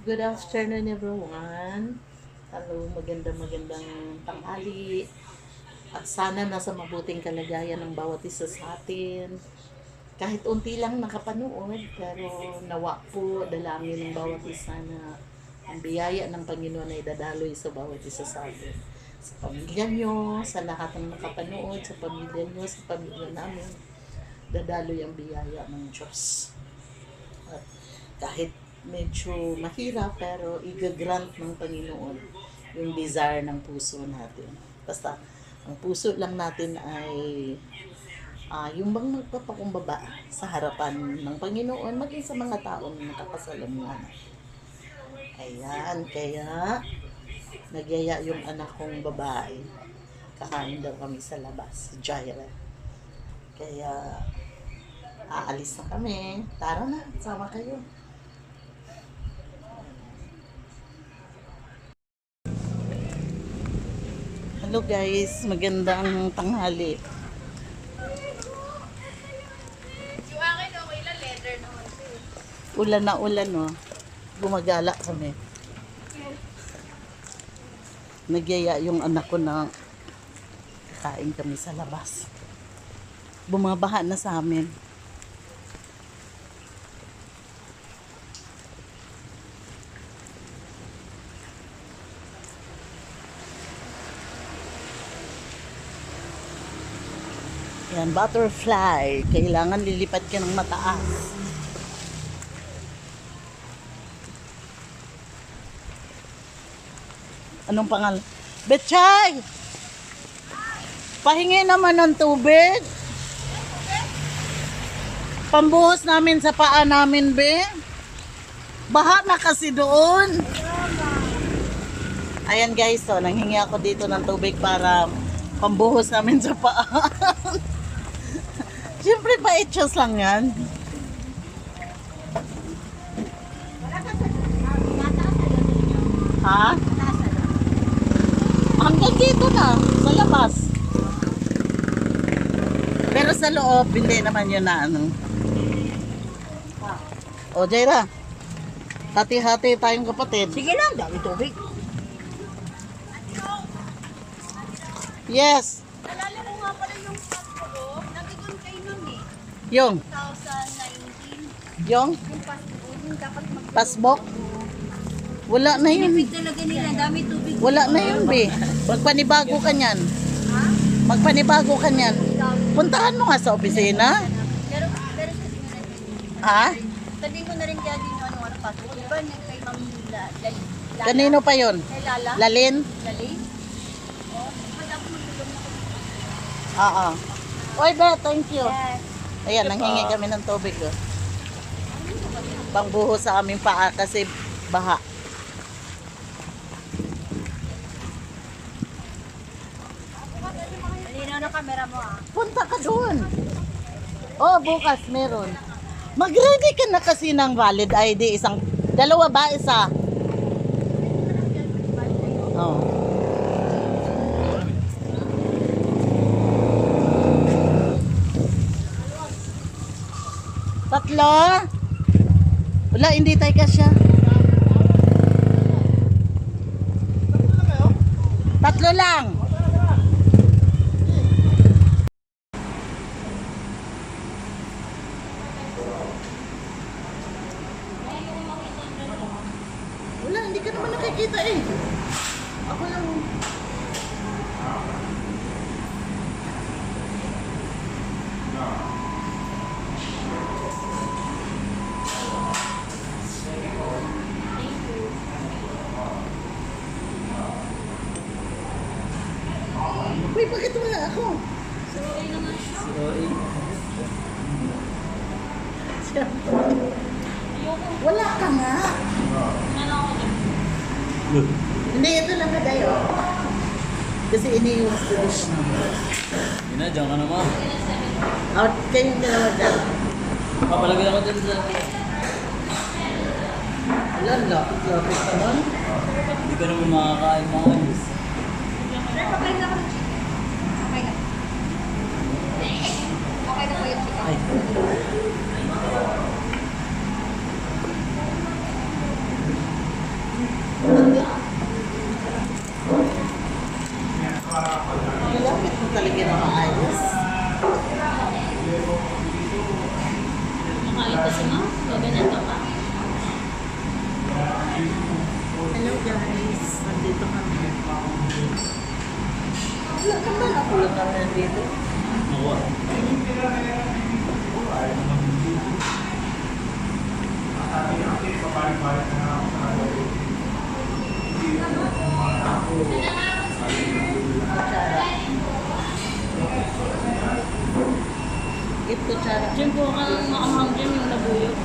Good afternoon everyone. Hello, magandang tanghali. At sana nasa mabuting kalagayan ng bawat isa sa atin. Kahit unti lang nakapanood, pero nawa po dalangin ng bawat isa na ang biyaya ng Panginoon ay dadaloy sa bawat isa sa atin. Sa pamilya nyo, sa lahat ng nakapanood, sa pamilya nyo, sa pamilya namin, dadaloy ang biyaya ng Diyos. At kahit medyo mahirap, pero i-grant ng Panginoon yung desire ng puso natin. Basta, ang puso lang natin ay yung bang magpapakumbaba sa harapan ng Panginoon, maging sa mga taong nakapasalamuhan. Ayan, kaya nagyaya yung anak kong babae. Kakain daw kami sa labas, Jaira. Kaya, aalis na kami. Tara na, sama kayo. Hello guys, magandang tanghali. Yung akin, okay lang, leather naman. Ulan na ulan, no? Gumagala kami. Nagyaya yung anak ko na kakain kami sa labas. Bumabaha na sa amin. Yan, butterfly. Kailangan lilipat ka ng mataas. Anong pangalan? Betchay! Pahingi naman ng tubig. Pambuhos namin sa paa namin, be. Baha na kasi doon. Ayan guys, so nanghingi ako dito ng tubig para pambuhos namin sa paa. Siyempre pa-etchos lang yan. Ha? Hanggang dito na, sa labas. Pero sa loob, hindi naman yun na ano. O, Jaira. Hati-hati tayong kapatid. Sige lang, dami tubig. Yes. Alala mo nga pala yung pagkulog, nandun kayo nun eh. Yung. 2019. Yung. Yung passport, yung dapat mag- Pasbok. Wala na yun. Pinipig talaga nila, dami tubig. Wala na yun, be. Magpanibago ka niyan. Ha? Magpanibago ka niyan. Puntahan mo nga sa opisina. Pero sabihin mo na rin. Ha? Sabihin ko na rin kaya din yung ano passport. Diba kay Ma'am Lala? Kanino pa yun? Kay Lala? Lalin? Lali? Oh, madami magulong na kami. Oo. Oy, be, thank you. Yes. Ayan, nanghingi kami ng tubig. Oh. Pangbuho sa aming paa kasi baha. Malinaw na camera mo ah. Punta ka doon. Oh, bukas meron. Mag-ready ka na kasi ng valid ID. Dalawa ba? Isa? Oh. Tatlo? Wala, hindi tayo kasya. Tatlo lang. Wala, hindi ka naman nakikita eh. Ako lang. Uy, bakit wala ako? Wala ka nga. Hindi, ito lang na tayo. Kasi ini yung dish na. Yun na, dyan ka naman. Out kayong dalawa dyan. Papalagay ako dyan sa... Wala, lapit naman. Hindi ka naman makakain mga ayos. Sir, pakain na ako ng chicken. Okay na. Okay na po yung chicken. Ay. dito. Nakuha. Kutsara. Ito kutsara. Diyan po ang makamang dyan yung nabuyog.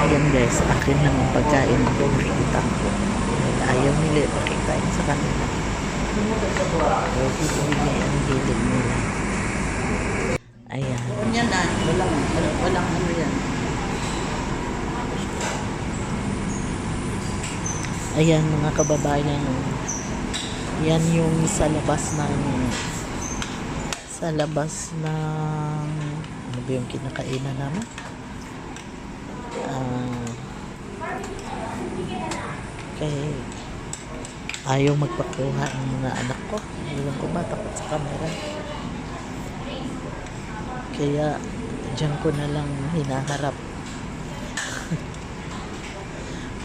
Ayan guys, akin lang ang pagkain ko. Kita ko. Ayaw nila ipakita sa kanila. So, bibigay ang gilid nila. Ayan. Yan na. Walang ano yan. Ayan mga kababayan. Yan yung sa labas ng ano ba yung kinakainan namin? Kaya ayaw magpakuha ang mga anak ko. Alam ko ba, takot sa camera. Kaya dyan ko na lang hinaharap.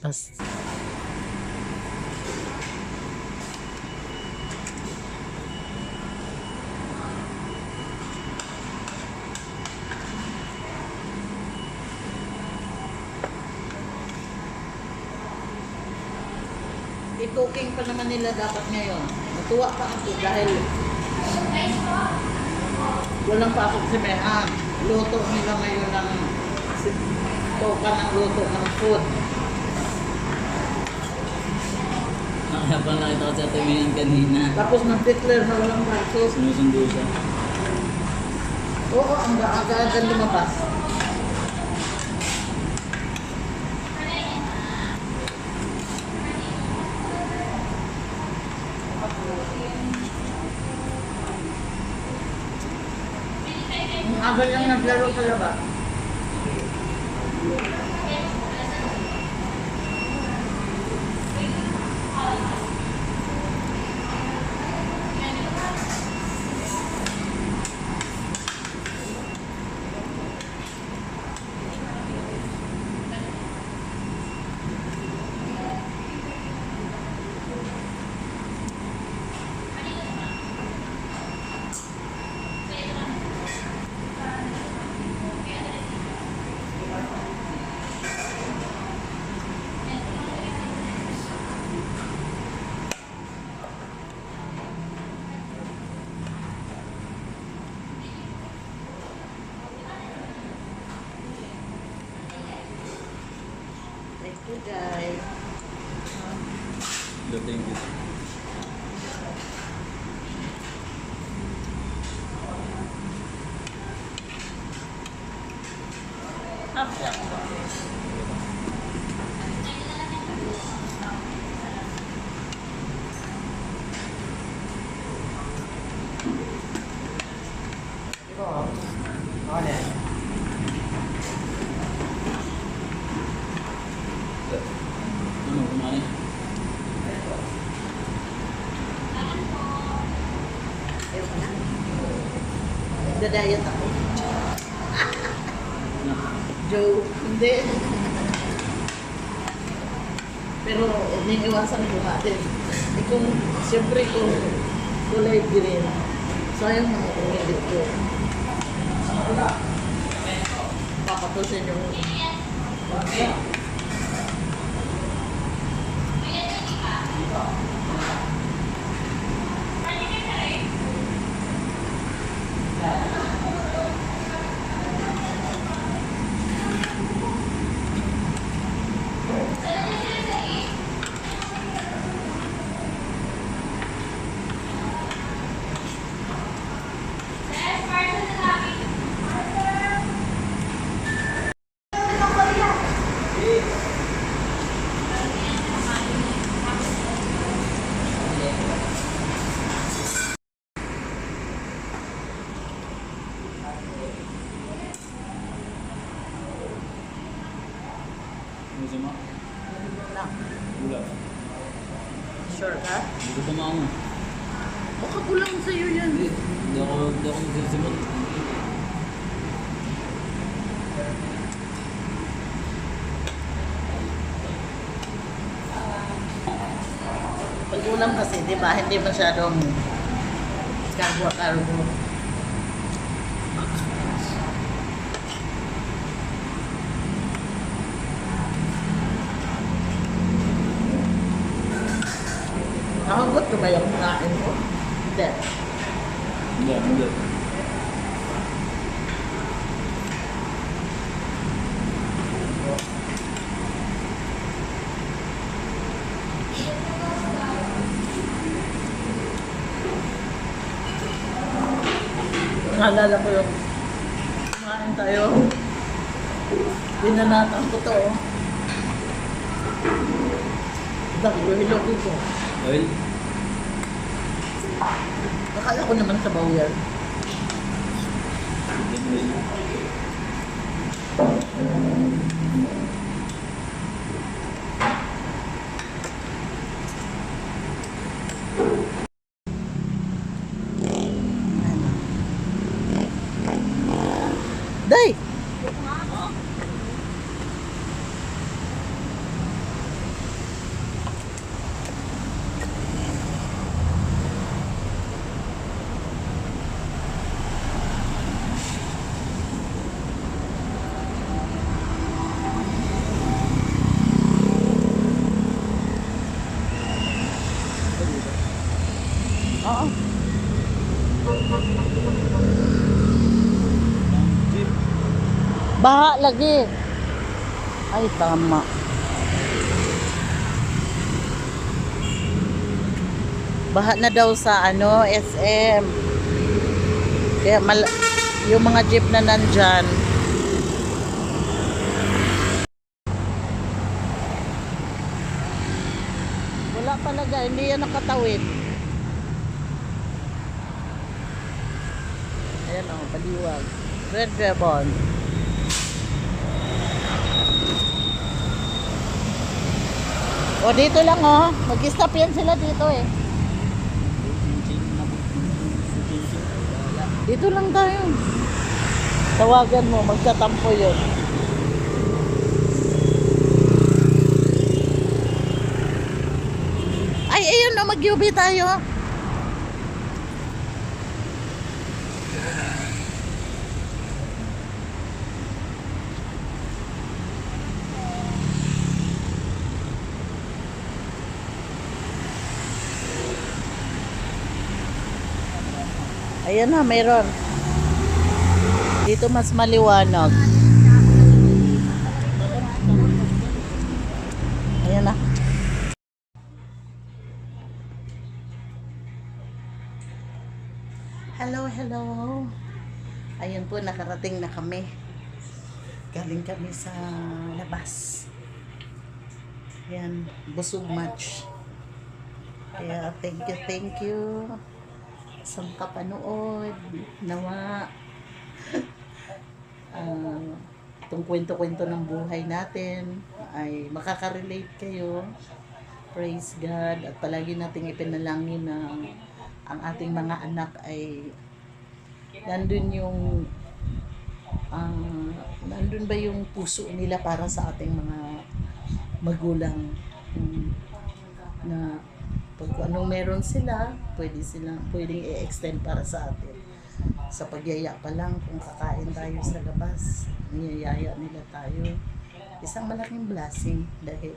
Basta i-cooking pa naman nila dapat ngayon. Natuwa pa ako dahil walang pasok si Mehan. Luto nila ngayon ng toka ng luto ng food. Kaya pa nakita ko si Ate Mayan kanina. Tapos nag-declare na walang pasok. Sinusundo siya. Oo, ang aga-aga lumabas. Ang aga niyang naglaro sa labas. Thank you guys. Thank you. Ano kumain? Nagda-diet ako. Ano? Joke. Hindi. Pero iniiwasan ko natin. Eh kung, siyempre kung kulay green, sayang naman kung hindi ko. Papatusin yung Gusto mo ako. Baka kulang sa'yo yan. Hindi ako magsisimot. Pag ulam kasi, di ba, hindi masyadong karbo-karbo. Nakagot ko ba yung kain ko? Hindi. Hindi. Naalala ko yung kumain tayo. Binanatan ko to. Oh. Hilo ko. Oil? Akala ko naman sa yan. Day! Oo. Baha lagi. Ay, tama. Baha na daw sa SM. Kaya yung mga jeep na nandyan. Wala talaga, hindi yan nakatawid. Ayan o, paliwag. Red ribbon. O dito lang o, mag-stop yan sila dito eh. Dito lang tayo. Tawagan mo, magtatampo yun. Ay, ayun na, mag-UV tayo. Ayan na, mayroon. Dito mas maliwanag. Ayan na. Hello, hello. Ayun po, nakarating na kami. Galing kami sa labas. Ayan, busog much. Kaya thank you. Sa kapanood, nawa itong kwento-kwento ng buhay natin ay makaka-relate kayo. Praise God, at palagi nating ipinalangin na ang ating mga anak ay nandun ba yung puso nila para sa ating mga magulang, na pag anong meron sila, pwedeng i-extend para sa atin. Sa pagyaya pa lang, kung kakain tayo sa labas, niyayaya nila tayo. Isang malaking blessing dahil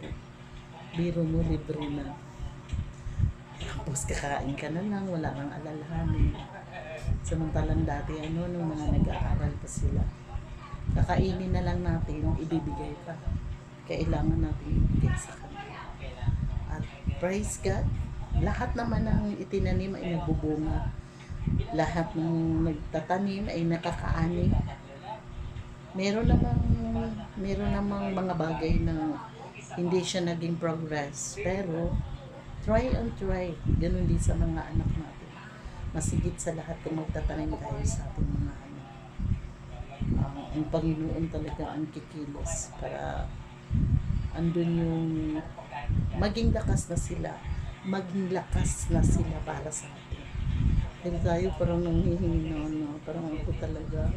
biro mo, libre na. Tapos kakain ka na lang, wala kang alalahanin. Samantalang dati, nung mga nag-aaral pa sila, kakainin na lang natin yung ibibigay pa. Kailangan natin ibigay sa kanila. At praise God, lahat naman ng itinanim ay nagbubunga. Lahat ng nagtatanim ay nakakaani. Meron namang mga bagay na hindi siya naging progress. Pero, try and try. Ganun din sa mga anak natin. Masigit sa lahat kung magtatanim tayo sa ating mga anak. Ang Panginoon talaga ang kikilos para andun yung maging lakas na sila maging lakas na sila para sa atin. Dahil tayo parang nanghihingi na parang ako talaga,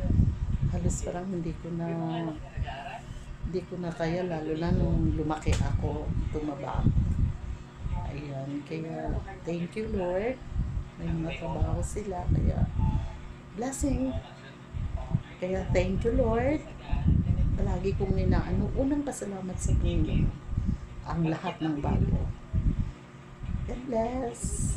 halos parang hindi ko na kaya, lalo na nung lumaki ako, tumaba ako. Ayan, kaya thank you Lord. May mga trabaho sila, kaya blessing. Kaya thank you Lord. Palagi kong unang pasalamat sa Panginoon ang lahat ng bagay. God bless.